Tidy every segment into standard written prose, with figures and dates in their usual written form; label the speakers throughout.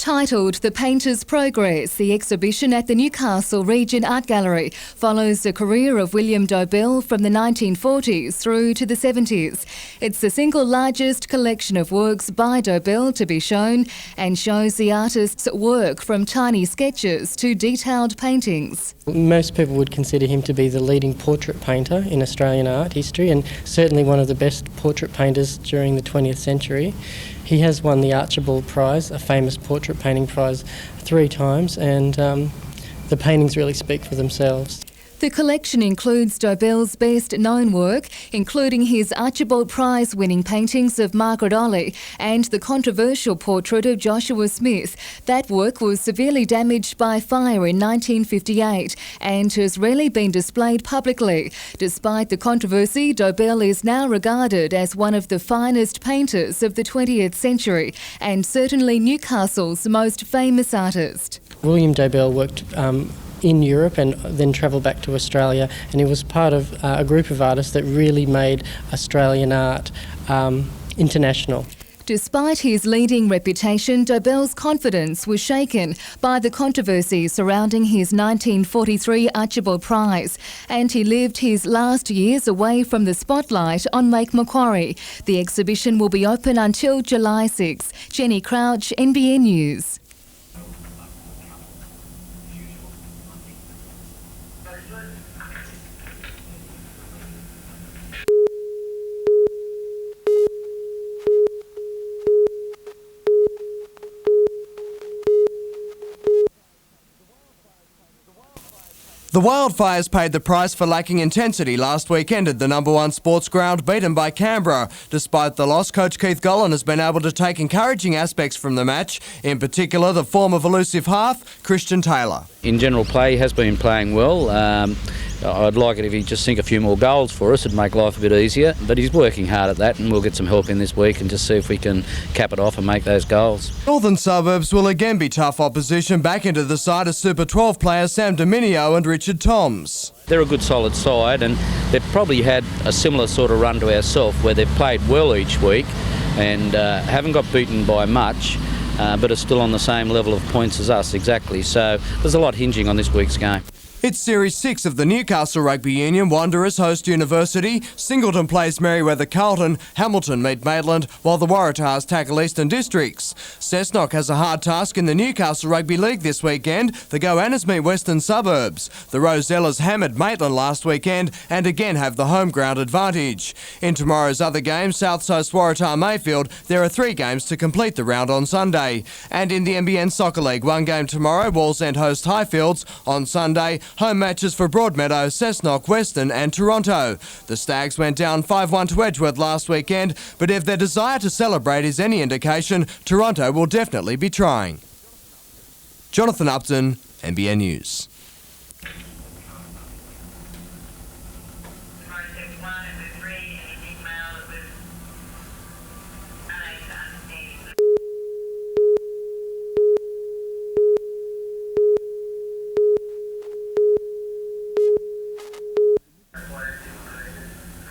Speaker 1: Titled The Painter's Progress, the exhibition at the Newcastle Region Art Gallery follows the career of William Dobell from the 1940s through to the 70s. It's the single largest collection of works by Dobell to be shown and shows the artist's work from tiny sketches to detailed paintings.
Speaker 2: Most people would consider him to be the leading portrait painter in Australian art history and certainly one of the best portrait painters during the 20th century. He has won the Archibald Prize, a famous portrait painting prize, 3 times, and the paintings really speak for themselves.
Speaker 1: The collection includes Dobell's best-known work, including his Archibald Prize-winning paintings of Margaret Olley and the controversial portrait of Joshua Smith. That work was severely damaged by fire in 1958 and has rarely been displayed publicly. Despite the controversy, Dobell is now regarded as one of the finest painters of the 20th century and certainly Newcastle's most famous artist.
Speaker 2: William Dobell worked in Europe and then travelled back to Australia, and he was part of a group of artists that really made Australian art international.
Speaker 1: Despite his leading reputation, Dobell's confidence was shaken by the controversy surrounding his 1943 Archibald Prize, and he lived his last years away from the spotlight on Lake Macquarie. The exhibition will be open until July 6. Jenny Crouch, NBN News.
Speaker 3: The Wildfires paid the price for lacking intensity last weekend at the #1 sports ground, beaten by Canberra. Despite the loss, coach Keith Gollan has been able to take encouraging aspects from the match, in particular the form of elusive half, Christian Taylor.
Speaker 4: In general play, he has been playing well. I'd like it if he'd just sink a few more goals for us. It'd make life a bit easier. But he's working hard at that, and we'll get some help in this week and just see if we can cap it off and make those goals.
Speaker 3: Northern Suburbs will again be tough opposition. Back into the side as Super 12 players Sam Dominio and Richard Toms.
Speaker 4: They're a good solid side, and they've probably had a similar sort of run to ourselves where they've played well each week and haven't got beaten by much, but are still on the same level of points as us, exactly. So there's a lot hinging on this week's game.
Speaker 3: It's Series 6 of the Newcastle Rugby Union. Wanderers host University, Singleton plays Merewether Carlton, Hamilton meet Maitland, while the Waratahs tackle Eastern Districts. Cessnock has a hard task in the Newcastle Rugby League this weekend. The Goannas meet Western Suburbs. The Rosellas hammered Maitland last weekend and again have the home ground advantage. In tomorrow's other games, South Coast Waratah Mayfield, there are 3 games to complete the round on Sunday. And in the NBN Soccer League, 1 game tomorrow, Wallsend host Highfields. On Sunday, home matches for Broadmeadow, Cessnock, Western and Toronto. The Stags went down 5-1 to Edgeworth last weekend, but if their desire to celebrate is any indication, Toronto will definitely be trying. Jonathan Upton, NBN News.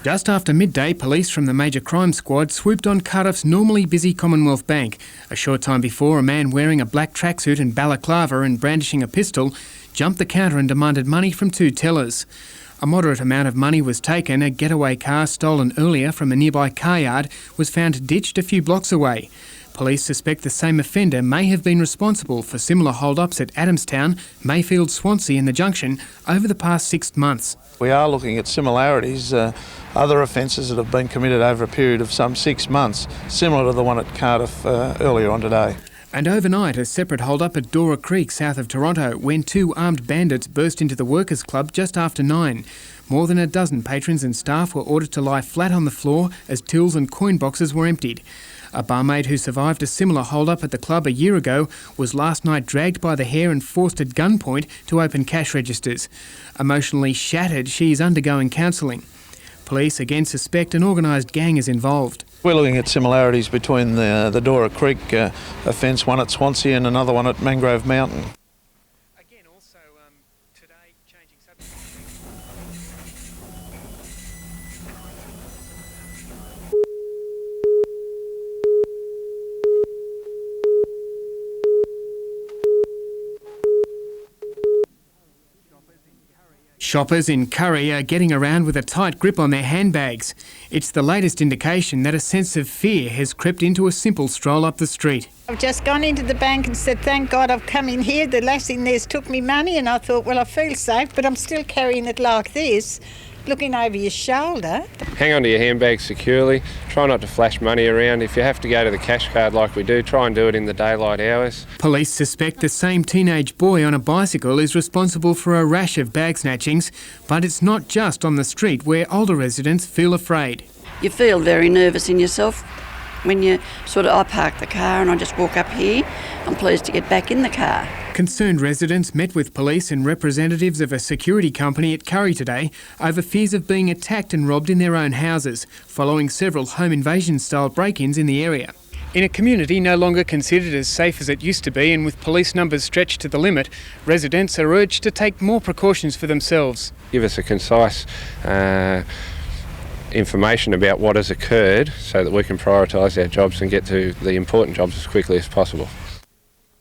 Speaker 5: Just after midday, police from the Major Crime Squad swooped on Cardiff's normally busy Commonwealth Bank. A short time before, a man wearing a black tracksuit and balaclava and brandishing a pistol jumped the counter and demanded money from 2 tellers. A moderate amount of money was taken. A getaway car stolen earlier from a nearby car yard was found ditched a few blocks away. Police suspect the same offender may have been responsible for similar hold-ups at Adamstown, Mayfield, Swansea and the Junction over the past 6 months.
Speaker 6: We are looking at similarities, other offences that have been committed over a period of some 6 months, similar to the one at Cardiff earlier on today.
Speaker 5: And overnight, a separate hold-up at Dora Creek, south of Toronto, when 2 armed bandits burst into the Workers' Club just after 9. More than a dozen patrons and staff were ordered to lie flat on the floor as tills and coin boxes were emptied. A barmaid who survived a similar hold-up at the club a year ago was last night dragged by the hair and forced at gunpoint to open cash registers. Emotionally shattered, she is undergoing counselling. Police again suspect an organised gang is involved.
Speaker 6: We're looking at similarities between the Dora Creek offence, one at Swansea and another one at Mangrove Mountain.
Speaker 5: Again, also today, changing subject. Shoppers in Curry are getting around with a tight grip on their handbags. It's the latest indication that a sense of fear has crept into a simple stroll up the street.
Speaker 7: I've just gone into the bank and said, thank God I've come in here. The lass in there's took me money, and I thought, well, I feel safe, but I'm still carrying it like this, looking over your shoulder.
Speaker 8: Hang on to your handbag securely. Try not to flash money around. If you have to go to the cash card like we do, try and do it in the daylight hours.
Speaker 5: Police suspect the same teenage boy on a bicycle is responsible for a rash of bag snatchings, but it's not just on the street where older residents feel afraid.
Speaker 9: You feel very nervous in yourself when you I park the car and I just walk up here. I'm pleased to get back in the car.
Speaker 5: Concerned residents met with police and representatives of a security company at Curry today over fears of being attacked and robbed in their own houses, following several home invasion-style break-ins in the area. In a community no longer considered as safe as it used to be, and with police numbers stretched to the limit, residents are urged to take more precautions for themselves.
Speaker 8: Give us a concise information about what has occurred so that we can prioritise our jobs and get to the important jobs as quickly as possible.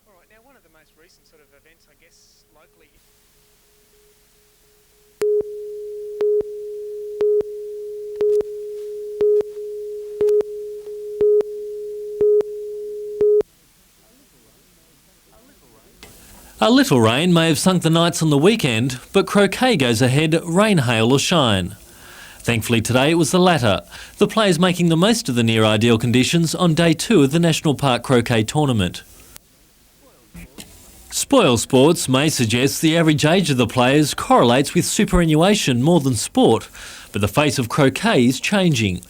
Speaker 5: All right, now one of the most recent events, I guess, locally.
Speaker 10: A little rain may have sunk the nights on the weekend, but croquet goes ahead, rain, hail or shine. Thankfully today it was the latter, the players making the most of the near-ideal conditions on day 2 of the National Park Croquet Tournament. Spoil sports may suggest the average age of the players correlates with superannuation more than sport, but the face of croquet is changing.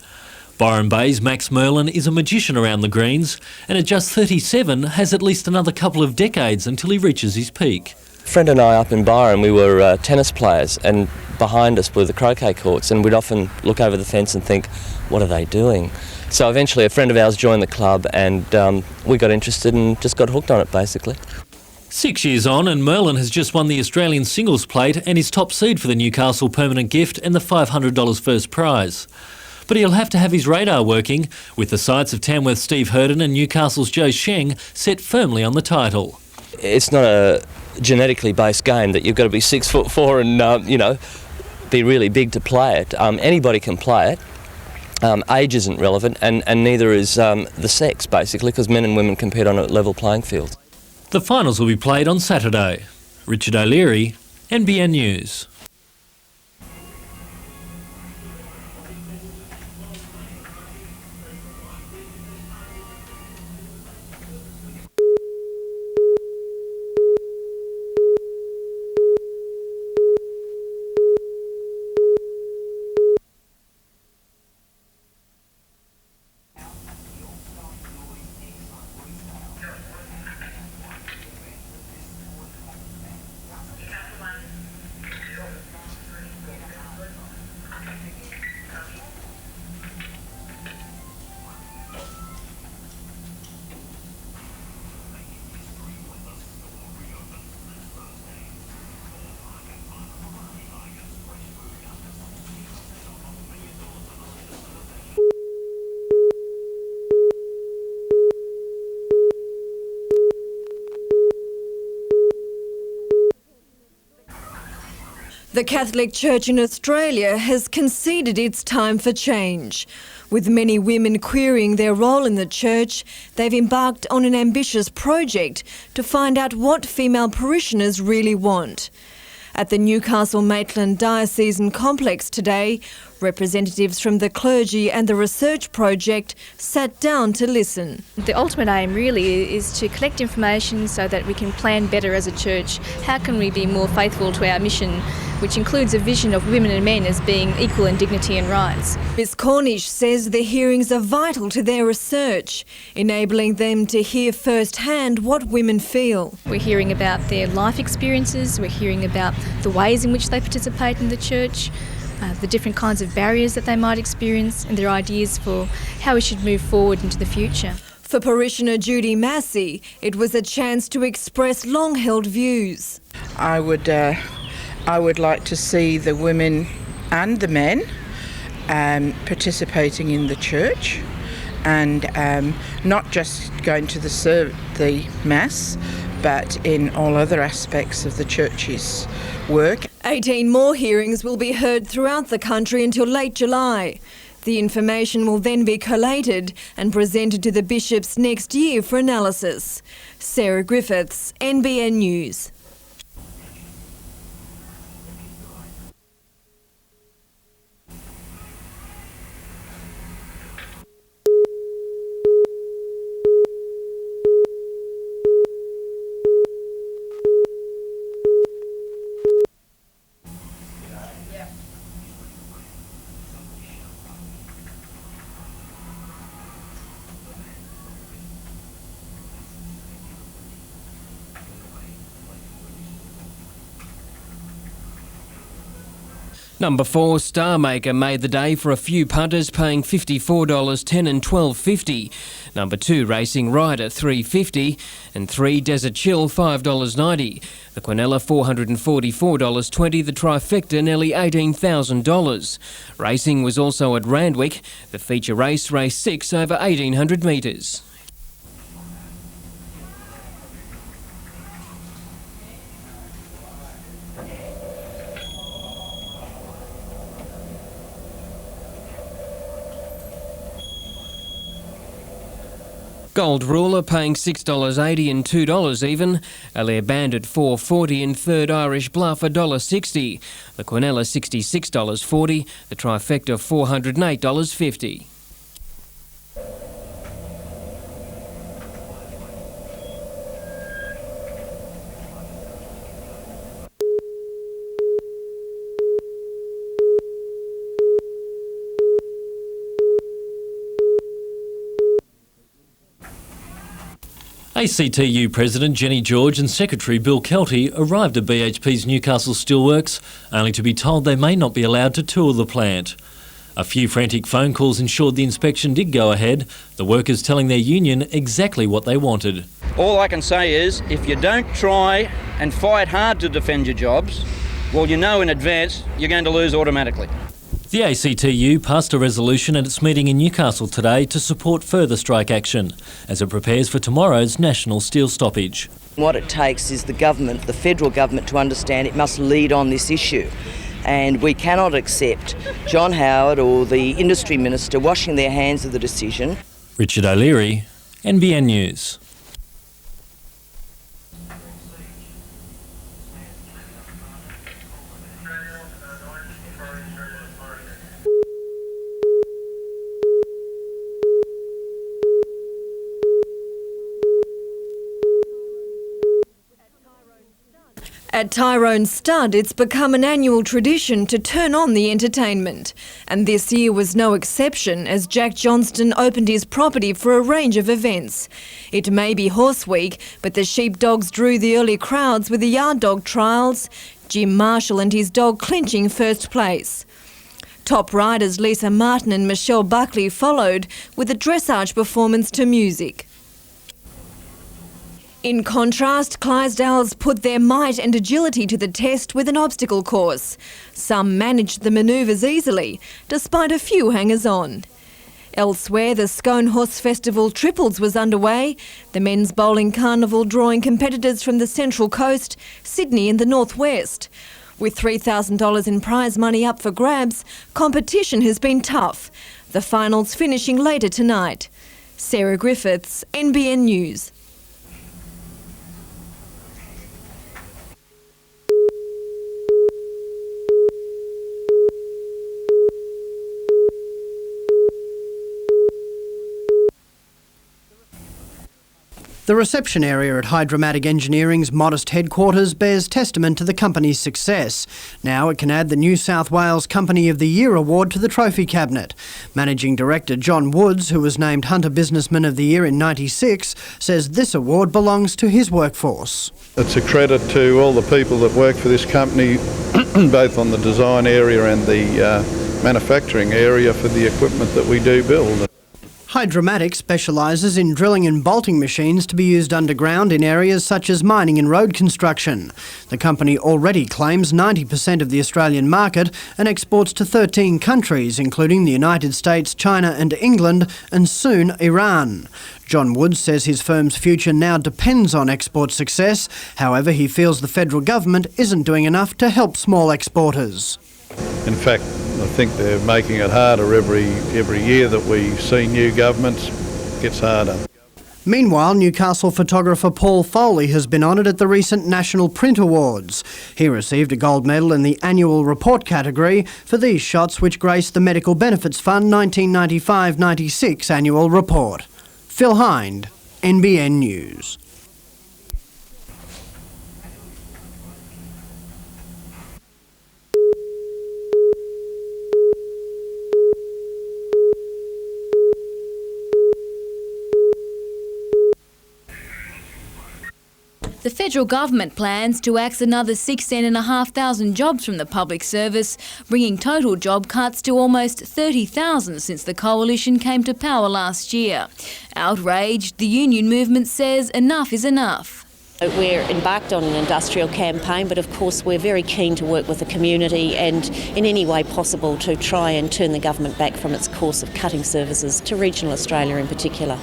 Speaker 10: Byron Bay's Max Merlin is a magician around the greens, and at just 37 has at least another couple of decades until he reaches his peak.
Speaker 11: A friend and I up in Byron, we were tennis players, and behind us were the croquet courts, and we'd often look over the fence and think, what are they doing? So eventually a friend of ours joined the club, and we got interested and just got hooked on it basically.
Speaker 10: 6 years on, and Merlin has just won the Australian singles plate and is top seed for the Newcastle permanent gift and the $500 first prize. But he'll have to have his radar working, with the sights of Tamworth's Steve Hurden and Newcastle's Joe Sheng set firmly on the title.
Speaker 11: It's not a genetically based game that you've got to be 6'4" and be really big to play it. Anybody can play it. Age isn't relevant, and neither is the sex basically, because men and women compete on a level playing field.
Speaker 10: The finals will be played on Saturday. Richard O'Leary, NBN News.
Speaker 12: The Catholic Church in Australia has conceded it's time for change. With many women querying their role in the church, they've embarked on an ambitious project to find out what female parishioners really want. At the Newcastle Maitland Diocesan Complex today, representatives from the clergy and the research project sat down to listen.
Speaker 13: The ultimate aim really is to collect information so that we can plan better as a church. How can we be more faithful to our mission, which includes a vision of women and men as being equal in dignity and rights?
Speaker 12: Ms Cornish says the hearings are vital to their research, enabling them to hear firsthand what women feel.
Speaker 13: We're hearing about their life experiences, we're hearing about the ways in which they participate in the church, the different kinds of barriers that they might experience, and their ideas for how we should move forward into the future.
Speaker 12: For parishioner Judy Massey, it was a chance to express long-held views.
Speaker 14: I would like to see the women and the men participating in the church, and not just going to the Mass, but in all other aspects of the church's work.
Speaker 12: 18 more hearings will be heard throughout the country until late July. The information will then be collated and presented to the bishops next year for analysis. Sarah Griffiths, NBN News.
Speaker 15: Number 4, Star Maker made the day for a few punters, paying $54.10 and $12.50. Number 2, Racing Rider $3.50 and 3, Desert Chill $5.90. The Quinella $444.20. The Trifecta nearly $18,000. Racing was also at Randwick. The feature race 6 over 1,800 metres. Gold Ruler paying $6.80 and $2 even. Alair Bandit $4.40 and Third Irish Bluff $1.60. The Quinella $66.40. The Trifecta $408.50.
Speaker 10: ACTU President Jenny George and Secretary Bill Kelty arrived at BHP's Newcastle Steelworks only to be told they may not be allowed to tour the plant. A few frantic phone calls ensured the inspection did go ahead, the workers telling their union exactly what they wanted.
Speaker 16: All I can say is, if you don't try and fight hard to defend your jobs, well, you know in advance you're going to lose automatically.
Speaker 10: The ACTU passed a resolution at its meeting in Newcastle today to support further strike action as it prepares for tomorrow's national steel stoppage.
Speaker 17: What it takes is the government, the federal government, to understand it must lead on this issue. And we cannot accept John Howard or the Industry Minister washing their hands of the decision.
Speaker 10: Richard O'Leary, NBN News.
Speaker 12: At Tyrone Stud, it's become an annual tradition to turn on the entertainment. And this year was no exception as Jack Johnston opened his property for a range of events. It may be Horse Week, but the sheepdogs drew the early crowds with the yard dog trials, Jim Marshall and his dog clinching first place. Top riders Lisa Martin and Michelle Buckley followed with a dressage performance to music. In contrast, Clydesdales put their might and agility to the test with an obstacle course. Some managed the manoeuvres easily, despite a few hangers-on. Elsewhere, the Scone Horse Festival Triples was underway, the men's bowling carnival drawing competitors from the Central Coast, Sydney and the Northwest. With $3,000 in prize money up for grabs, competition has been tough. The finals finishing later tonight. Sarah Griffiths, NBN News.
Speaker 18: The reception area at Hydromatic Engineering's modest headquarters bears testament to the company's success. Now it can add the New South Wales Company of the Year award to the trophy cabinet. Managing Director John Woods, who was named Hunter Businessman of the Year in '96, says this award belongs to his workforce.
Speaker 19: It's a credit to all the people that work for this company, both on the design area and the manufacturing area, for the equipment that we do build.
Speaker 18: Hydromatic specialises in drilling and bolting machines to be used underground in areas such as mining and road construction. The company already claims 90% of the Australian market and exports to 13 countries, including the United States, China and England, and soon Iran. John Woods says his firm's future now depends on export success. However, he feels the federal government isn't doing enough to help small exporters.
Speaker 19: In fact, I think they're making it harder every year that we see new governments. It gets harder.
Speaker 18: Meanwhile, Newcastle photographer Paul Foley has been honoured at the recent National Print Awards. He received a gold medal in the annual report category for these shots which graced the Medical Benefits Fund 1995-96 annual report. Phil Hind, NBN News.
Speaker 20: The federal government plans to axe another 16,500 jobs from the public service, bringing total job cuts to almost 30,000 since the coalition came to power last year. Outraged, the union movement says enough is enough.
Speaker 21: We're embarked on an industrial campaign, but of course we're very keen to work with the community and in any way possible to try and turn the government back from its course of cutting services to regional Australia in particular.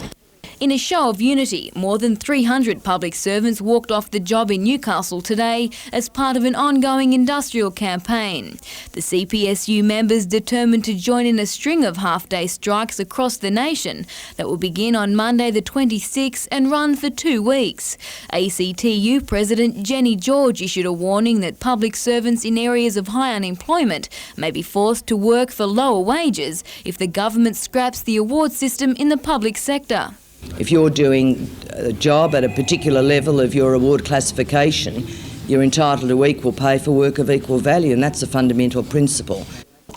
Speaker 20: In a show of unity, more than 300 public servants walked off the job in Newcastle today as part of an ongoing industrial campaign. The CPSU members determined to join in a string of half-day strikes across the nation that will begin on Monday the 26th and run for 2 weeks. ACTU President Jenny George issued a warning that public servants in areas of high unemployment may be forced to work for lower wages if the government scraps the award system in the public sector.
Speaker 17: If you're doing a job at a particular level of your award classification, you're entitled to equal pay for work of equal value, and that's a fundamental principle.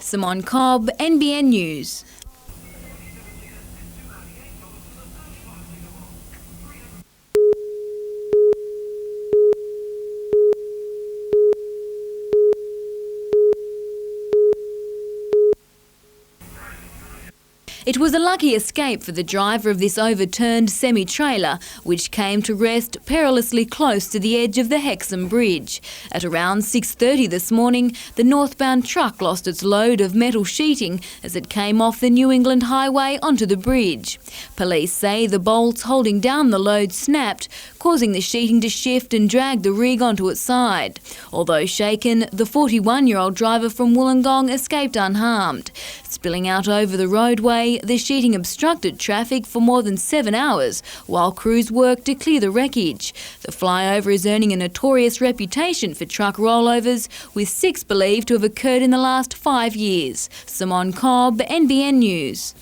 Speaker 20: Simone Cobb, NBN News. It was a lucky escape for the driver of this overturned semi-trailer, which came to rest perilously close to the edge of the Hexham Bridge. At around 6:30 this morning, the northbound truck lost its load of metal sheeting as it came off the New England Highway onto the bridge. Police say the bolts holding down the load snapped, causing the sheeting to shift and drag the rig onto its side. Although shaken, the 41-year-old driver from Wollongong escaped unharmed. Spilling out over the roadway, the sheeting obstructed traffic for more than 7 hours while crews worked to clear the wreckage. The flyover is earning a notorious reputation for truck rollovers, with 6 believed to have occurred in the last 5 years. Simone Cobb, NBN News.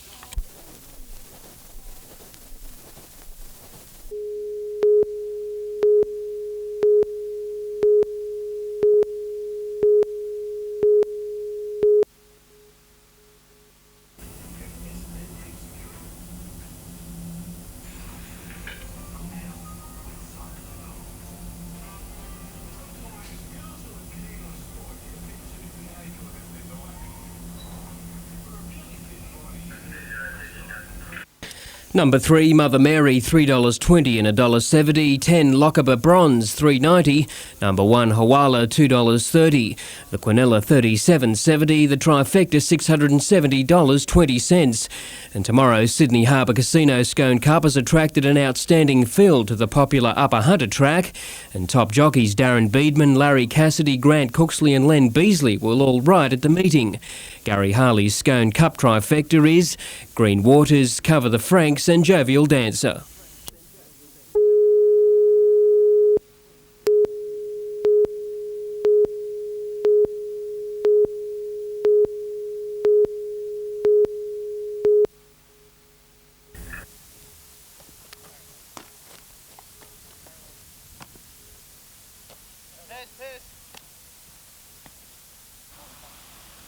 Speaker 15: Number 3, Mother Mary, $3.20 and $1.70. 10, Lochaber Bronze, $3.90. Number 1, Hawala, $2.30. The Quinella, $37.70. The Trifecta, $670.20. And tomorrow's Sydney Harbour Casino Scone Cup has attracted an outstanding fill to the popular Upper Hunter track. And top jockeys Darren Beedman, Larry Cassidy, Grant Cooksley and Len Beasley will all ride at the meeting. Gary Harley's Scone Cup trifecta is Green Waters, Cover the Franks and Jovial Dancer.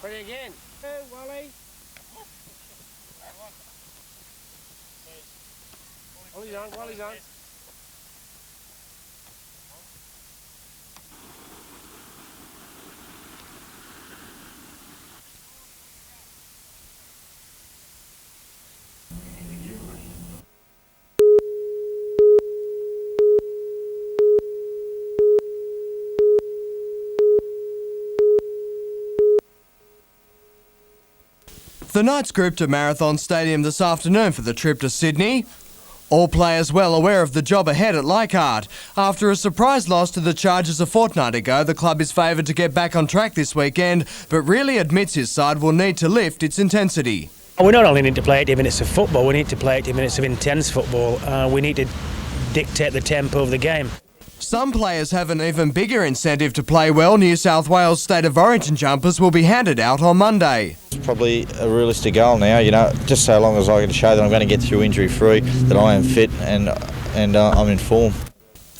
Speaker 22: Ready again. Wally. Wally's on.
Speaker 3: The Knights grouped at Marathon Stadium this afternoon for the trip to Sydney. All players well aware of the job ahead at Leichhardt. After a surprise loss to the Chargers a fortnight ago, the club is favoured to get back on track this weekend, but really admits his side will need to lift its intensity.
Speaker 1: We not only need to play 80 minutes of football, we need to play 80 minutes of intense football. We need to dictate the tempo of the game.
Speaker 3: Some players have an even bigger incentive to play well. New South Wales State of Origin jumpers will be handed out on Monday.
Speaker 2: It's probably a realistic goal now, just so long as I can show that I'm going to get through injury-free, that I am fit and I'm in form.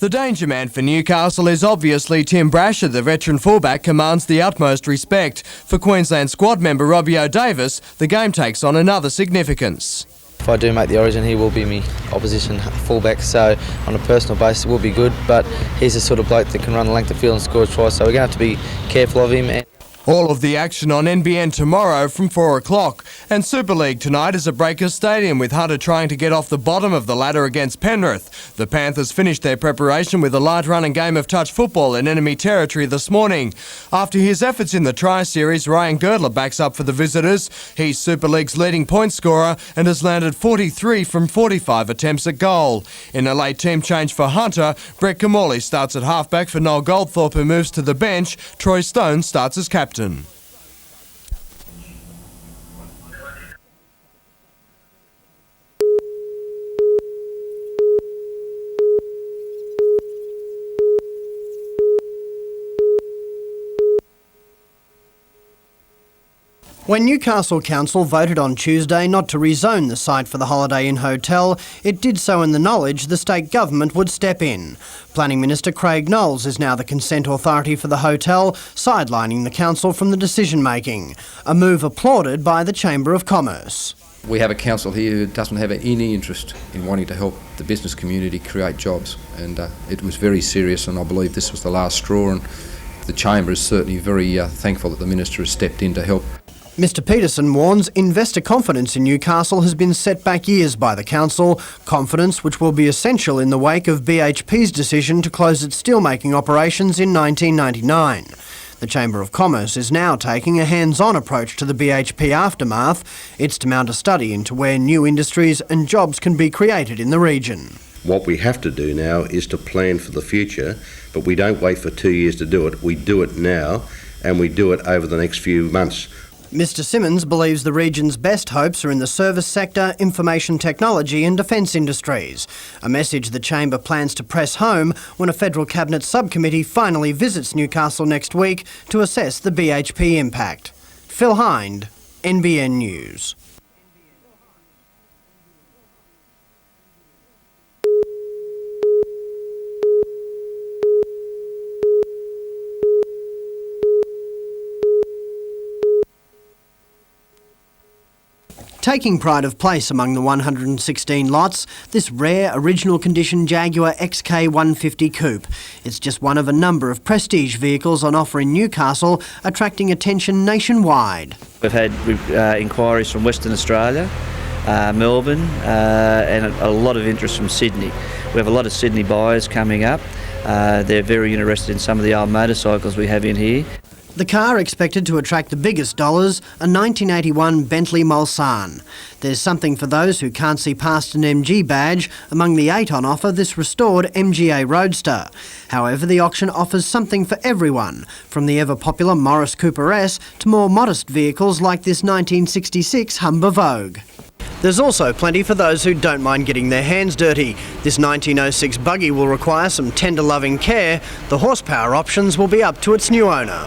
Speaker 3: The danger man for Newcastle is obviously Tim Brasher. The veteran fullback commands the utmost respect. For Queensland squad member Robbie O'Davis, the game takes on another significance.
Speaker 23: If I do make the Origin, he will be my opposition fullback, so on a personal basis it will be good, but he's the sort of bloke that can run the length of field and score twice, so we're going to have to be careful of him.
Speaker 3: All of the action on NBN tomorrow from 4 o'clock. And Super League tonight is at Breakers Stadium, with Hunter trying to get off the bottom of the ladder against Penrith. The Panthers finished their preparation with a light running game of touch football in enemy territory this morning. After his efforts in the Tri-Series, Ryan Girdler backs up for the visitors. He's Super League's leading point scorer and has landed 43 from 45 attempts at goal. In a late team change for Hunter, Brett Kamali starts at halfback for Noel Goldthorpe, who moves to the bench. Troy Stone starts as captain.
Speaker 18: When Newcastle Council voted on Tuesday not to rezone the site for the Holiday Inn Hotel, it did so in the knowledge the state government would step in. Planning Minister Craig Knowles is now the consent authority for the hotel, sidelining the council from the decision-making, a move applauded by the Chamber of Commerce.
Speaker 24: We have a council here who doesn't have any interest in wanting to help the business community create jobs, and it was very serious, and I believe this was the last straw, and the Chamber is certainly very thankful that the Minister has stepped in to help.
Speaker 18: Mr Peterson warns investor confidence in Newcastle has been set back years by the council, confidence which will be essential in the wake of BHP's decision to close its steelmaking operations in 1999. The Chamber of Commerce is now taking a hands-on approach to the BHP aftermath. It's to mount a study into where new industries and jobs can be created in the region.
Speaker 25: What we have to do now is to plan for the future, but we don't wait for 2 years to do it. We do it now, and we do it over the next few months.
Speaker 18: Mr Simmons believes the region's best hopes are in the service sector, information technology and defence industries, a message the Chamber plans to press home when a Federal Cabinet subcommittee finally visits Newcastle next week to assess the BHP impact. Phil Hind, NBN News. Taking pride of place among the 116 lots, this rare original condition Jaguar XK150 Coupe. It's just one of a number of prestige vehicles on offer in Newcastle, attracting attention nationwide.
Speaker 26: We've had inquiries from Western Australia, Melbourne, and a lot of interest from Sydney. We have a lot of Sydney buyers coming up. They're very interested in some of the old motorcycles we have in here.
Speaker 18: The car expected to attract the biggest dollars, a 1981 Bentley Mulsanne. There's something for those who can't see past an MG badge. Among the 8 on offer, this restored MGA Roadster. However, the auction offers something for everyone, from the ever-popular Morris Cooper S to more modest vehicles like this 1966 Humber Vogue. There's also plenty for those who don't mind getting their hands dirty. This 1906 buggy will require some tender loving care. The horsepower options will be up to its new owner.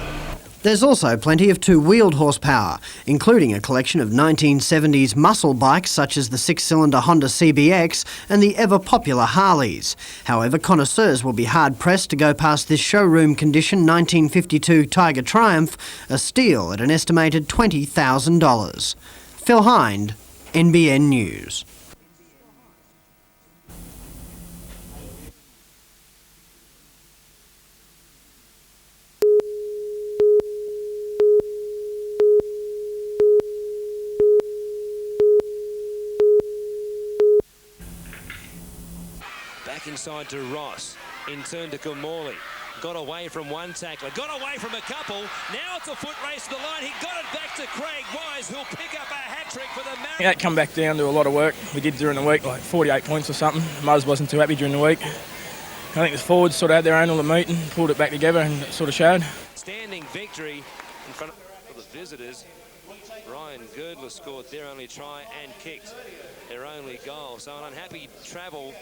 Speaker 18: There's also plenty of two-wheeled horsepower, including a collection of 1970s muscle bikes such as the 6-cylinder Honda CBX and the ever-popular Harleys. However, connoisseurs will be hard-pressed to go past this showroom condition 1952 Tiger Triumph, a steal at an estimated $20,000. Phil Hind, NBN News.
Speaker 27: Back inside to Ross, in turn to Kumorley.
Speaker 4: Got away from one tackler, got away from a couple. Now it's a foot race to the line. He got it back to Craig Wise, who'll pick up a hat-trick for the Mariners.
Speaker 5: That come back down to a lot of work we did during the week, like 48 points or something. Muzz wasn't too happy during the week. I think the forwards sort of had their own little meeting, pulled it back together and it sort of showed.
Speaker 4: Standing victory in front of the visitors. Ryan Girdler scored their only try and kicked their only goal. So an unhappy travel.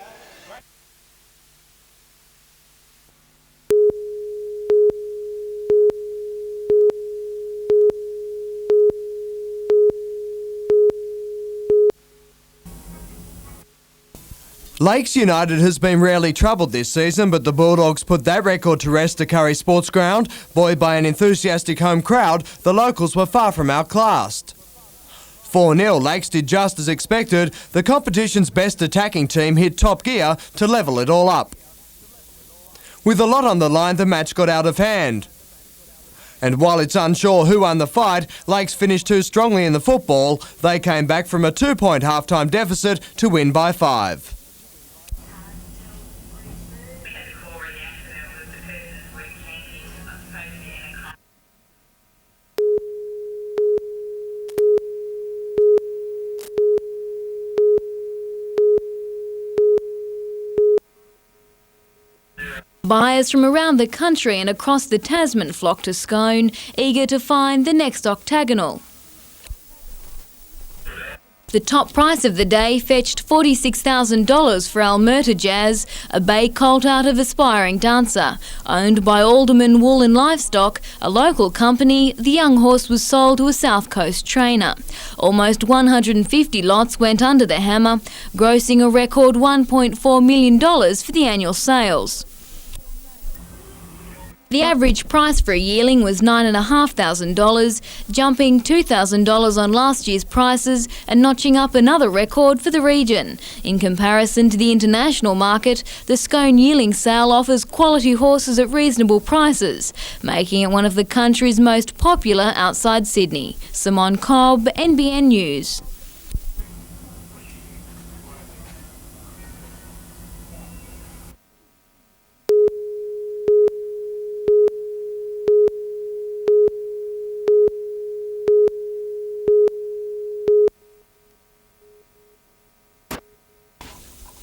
Speaker 3: Lakes United has been rarely troubled this season, but the Bulldogs put that record to rest at Curry Sports Ground. Buoyed by an enthusiastic home crowd, the locals were far from outclassed. 4-0, Lakes did just as expected. The competition's best attacking team hit top gear to level it all up. With a lot on the line, the match got out of hand. And while it's unsure who won the fight, Lakes finished too strongly in the football. They came back from a 2-point halftime deficit to win by 5.
Speaker 20: Buyers from around the country and across the Tasman flock to Scone, eager to find the next octagonal. The top price of the day fetched $46,000 for Almerta Jazz, a bay colt out of aspiring dancer. Owned by Alderman Wool and Livestock, a local company, the young horse was sold to a South Coast trainer. Almost 150 lots went under the hammer, grossing a record $1.4 million for the annual sales. The average price for a yearling was $9,500, jumping $2,000 on last year's prices and notching up another record for the region. In comparison to the international market, the Scone yearling sale offers quality horses at reasonable prices, making it one of the country's most popular outside Sydney. Simone Cobb, NBN News.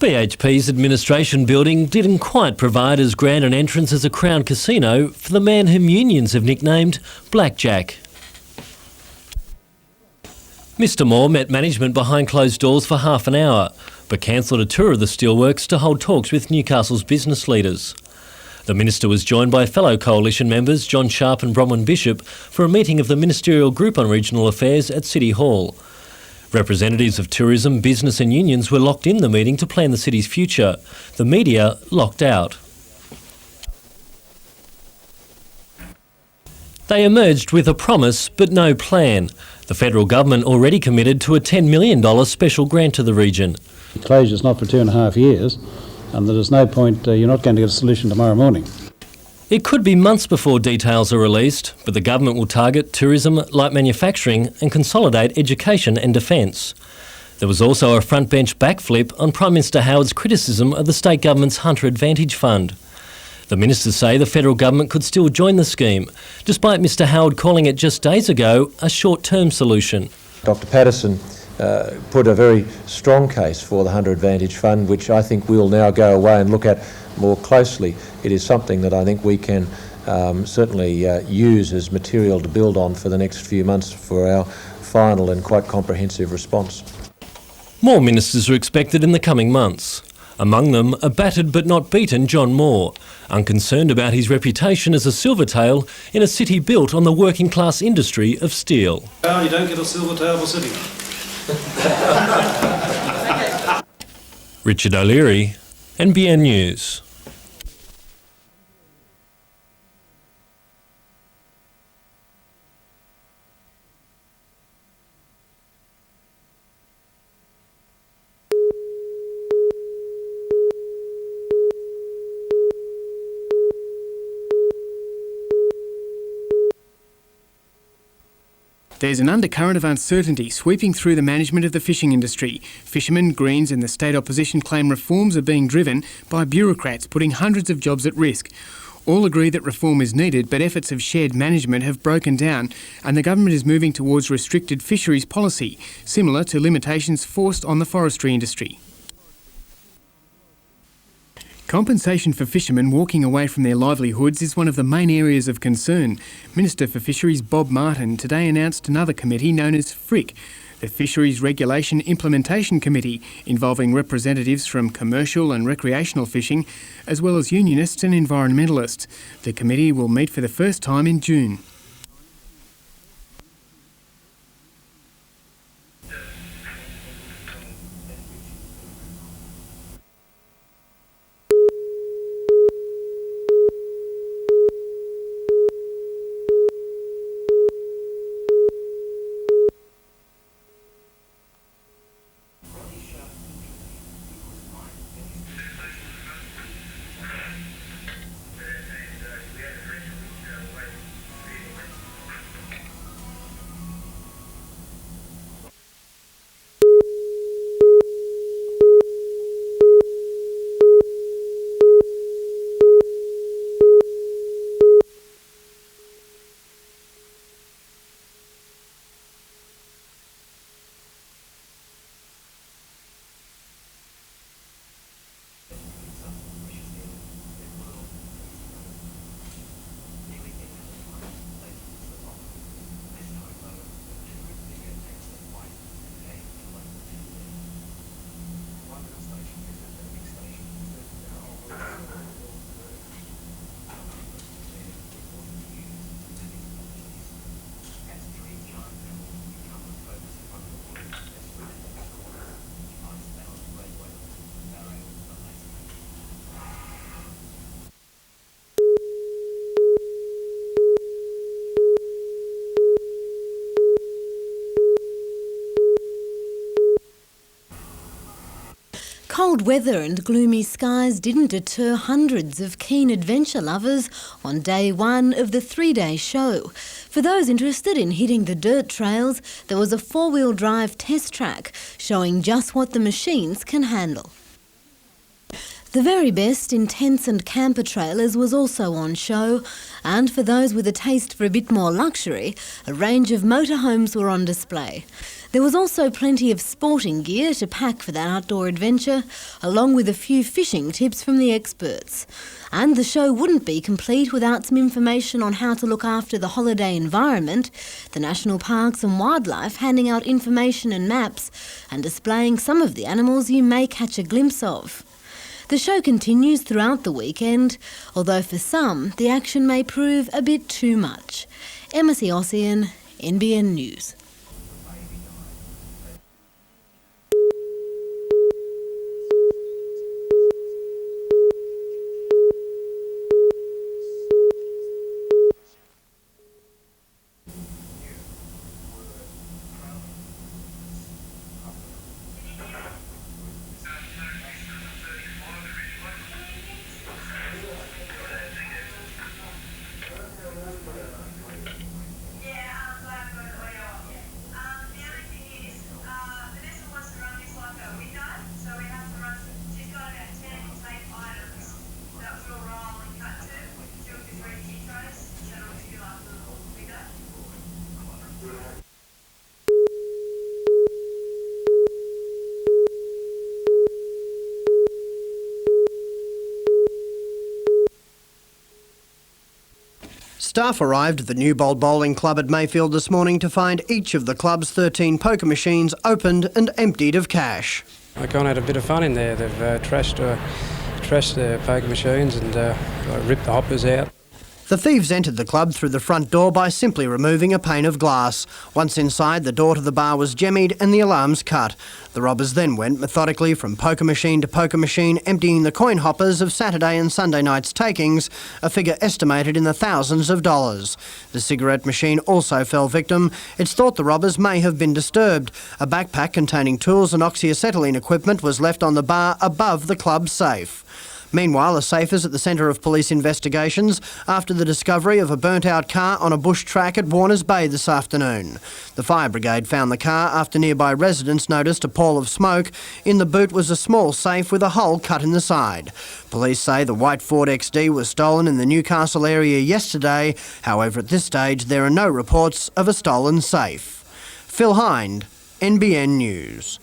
Speaker 10: BHP's administration building didn't quite provide as grand an entrance as a Crown Casino for the man whom unions have nicknamed Blackjack. Mr Moore met management behind closed doors for half an hour, but cancelled a tour of the steelworks to hold talks with Newcastle's business leaders. The minister was joined by fellow coalition members John Sharp and Bronwyn Bishop for a meeting of the Ministerial Group on Regional Affairs at City Hall. Representatives of tourism, business and unions were locked in the meeting to plan the city's future. The media locked out. They emerged with a promise but no plan. The federal government already committed to a $10 million special grant to the region.
Speaker 6: The closure's not for 2.5 years, and there's no point, you're not going to get a solution tomorrow morning.
Speaker 10: It could be months before details are released, but the government will target tourism, light manufacturing and consolidate education and defence. There was also a front bench backflip on Prime Minister Howard's criticism of the state government's Hunter Advantage Fund. The ministers say the federal government could still join the scheme, despite Mr Howard calling it just days ago a short-term solution.
Speaker 7: Dr Patterson put a very strong case for the Hunter Advantage Fund, which I think we'll now go away and look at more closely. It is something that I think we can certainly use as material to build on for the next few months for our final and quite comprehensive response.
Speaker 10: More ministers are expected in the coming months. Among them, a battered but not beaten John Moore, unconcerned about his reputation as a silvertail in a city built on the working class industry of steel.
Speaker 6: Oh, you don't get a silvertail for sitting.
Speaker 10: Richard O'Leary, NBN News.
Speaker 8: There's an undercurrent of uncertainty sweeping through the management of the fishing industry. Fishermen, Greens and the state opposition claim reforms are being driven by bureaucrats putting hundreds of jobs at risk. All agree that reform is needed, but efforts of shared management have broken down and the government is moving towards restricted fisheries policy, similar to limitations forced on the forestry industry. Compensation for fishermen walking away from their livelihoods is one of the main areas of concern. Minister for Fisheries Bob Martin today announced another committee known as FRIC, the Fisheries Regulation Implementation Committee, involving representatives from commercial and recreational fishing, as well as unionists and environmentalists. The committee will meet for the first time in June.
Speaker 9: Cold weather and gloomy skies didn't deter hundreds of keen adventure lovers on day one of the three-day show. For those interested in hitting the dirt trails, there was a four-wheel drive test track showing just what the machines can handle. The very best intense and camper trailers was also on show, and for those with a taste for a bit more luxury, a range of motorhomes were on display. There was also plenty of sporting gear to pack for that outdoor adventure, along with a few fishing tips from the experts. And the show wouldn't be complete without some information on how to look after the holiday environment, the National Parks and Wildlife handing out information and maps, and displaying some of the animals you may catch a glimpse of. The show continues throughout the weekend, although for some, the action may prove a bit too much. Emma Ossian, NBN News.
Speaker 18: Staff arrived at the Newbold Bowling Club at Mayfield this morning to find each of the club's 13 poker machines opened and emptied of cash.
Speaker 22: They've gone had a bit of fun in there. They've trashed the poker machines and ripped the hoppers out.
Speaker 18: The thieves entered the club through the front door by simply removing a pane of glass. Once inside, the door to the bar was jemmied and the alarms cut. The robbers then went methodically from poker machine to poker machine, emptying the coin hoppers of Saturday and Sunday night's takings, a figure estimated in the thousands of dollars. The cigarette machine also fell victim. It's thought the robbers may have been disturbed. A backpack containing tools and oxyacetylene equipment was left on the bar above the club's safe. Meanwhile, a safe is at the centre of police investigations after the discovery of a burnt-out car on a bush track at Warners Bay this afternoon. The fire brigade found the car after nearby residents noticed a pall of smoke. In the boot was a small safe with a hole cut in the side. Police say the white Ford XD was stolen in the Newcastle area yesterday. However, at this stage, there are no reports of a stolen safe. Phil Hind, NBN News.